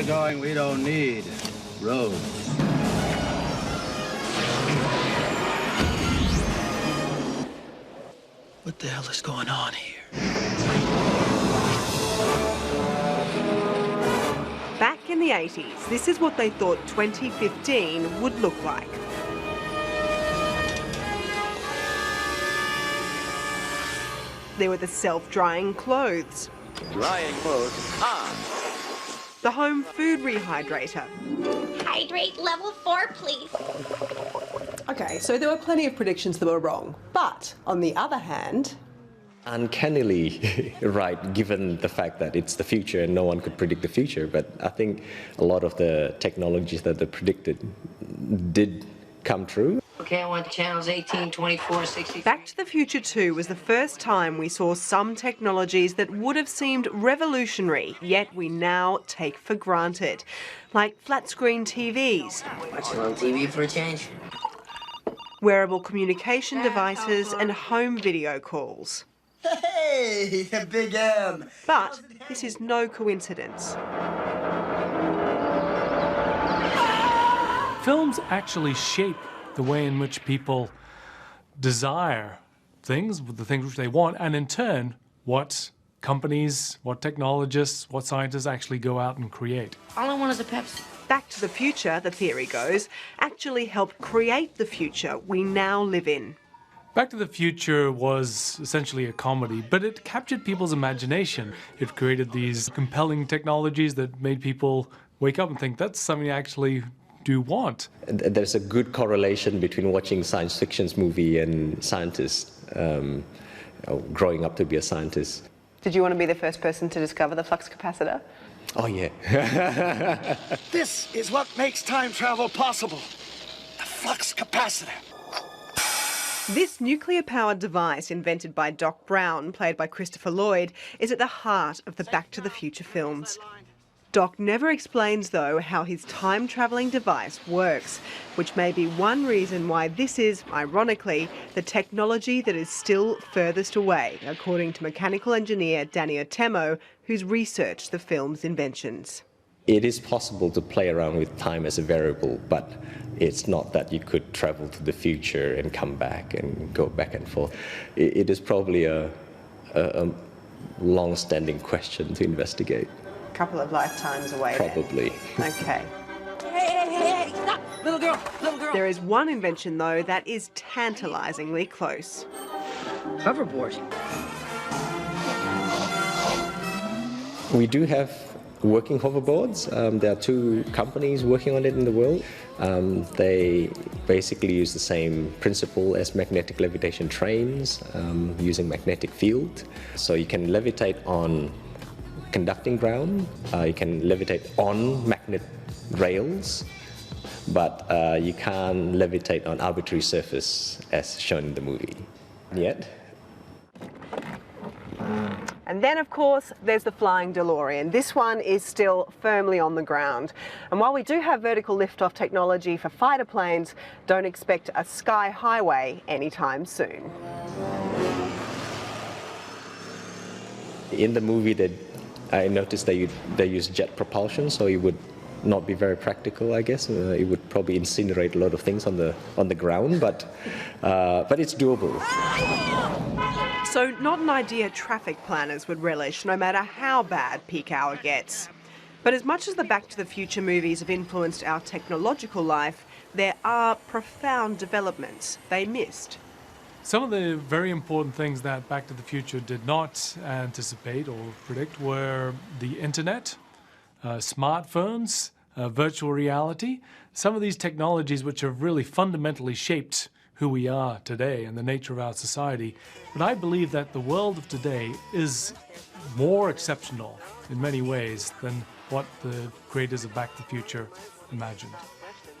going, we don't need roads. What the hell is going on here? Back in the 80s, this is what they thought 2015 would look like. There were the self-drying clothes. Drying clothes on. The home food rehydrator. Hydrate level 4, please. Okay, so there were plenty of predictions that were wrong. But, on the other hand... Uncannily right, given the fact that it's the future and no one could predict the future. But I think a lot of the technologies that they predicted did come true. Okay, I want channels 18, 24, 63. Back to the Future 2 was the first time we saw some technologies that would have seemed revolutionary, yet we now take for granted. Like flat-screen TVs. Watching on TV for a change. Wearable communication devices and home video calls. Hey, Big M! But this is no coincidence. Films actually shape the way in which people desire things, the things which they want, and in turn, what companies, what technologists, what scientists actually go out and create. All I want is a Pepsi. Back to the Future, the theory goes, actually helped create the future we now live in. Back to the Future was essentially a comedy, but it captured people's imagination. It created these compelling technologies that made people wake up and think, that's something I actually do want. There's a good correlation between watching science fiction movie and scientists, growing up to be a scientist. Did you want to be the first person to discover the flux capacitor? Oh yeah. This is what makes time travel possible. The flux capacitor. This nuclear-powered device invented by Doc Brown, played by Christopher Lloyd, is at the heart of the Back to the Future films. Doc never explains, though, how his time-travelling device works, which may be one reason why this is, ironically, the technology that is still furthest away, according to mechanical engineer Danny Otemo, who's researched the film's inventions. It is possible to play around with time as a variable, but it's not that you could travel to the future and come back and go back and forth. It is probably a long-standing question to investigate. Couple of lifetimes away. Probably. Then. Okay. Hey, stop! Little girl, little girl. There is one invention, though, that is tantalisingly close. Hoverboard. We do have working hoverboards. There are 2 companies working on it in the world. They basically use the same principle as magnetic levitation trains, using magnetic field. So you can levitate on conducting ground, you can levitate on magnet rails, but you can't levitate on arbitrary surface as shown in the movie yet. And then, of course, there's the flying DeLorean. This one is still firmly on the ground. And while we do have vertical liftoff technology for fighter planes, don't expect a sky highway anytime soon. In the movie, I noticed they use jet propulsion, so it would not be very practical, I guess. It would probably incinerate a lot of things on the ground, but it's doable. So not an idea traffic planners would relish, no matter how bad peak hour gets. But as much as the Back to the Future movies have influenced our technological life, there are profound developments they missed. Some of the very important things that Back to the Future did not anticipate or predict were the internet, smartphones, virtual reality, some of these technologies which have really fundamentally shaped who we are today and the nature of our society. But I believe that the world of today is more exceptional in many ways than what the creators of Back to the Future imagined.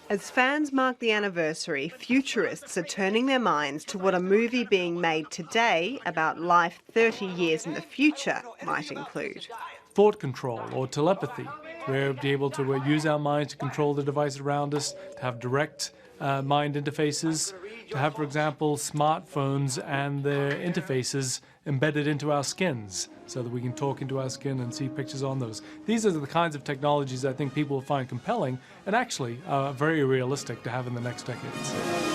As fans mark the anniversary, futurists are turning their minds to what a movie being made today about life 30 years in the future might include. Thought control or telepathy, We'll be able to use our mind to control the device around us, to have direct mind interfaces, to have, for example, smartphones and their interfaces embedded into our skins so that we can talk into our skin and see pictures on those. These are the kinds of technologies I think people will find compelling and actually very realistic to have in the next decades.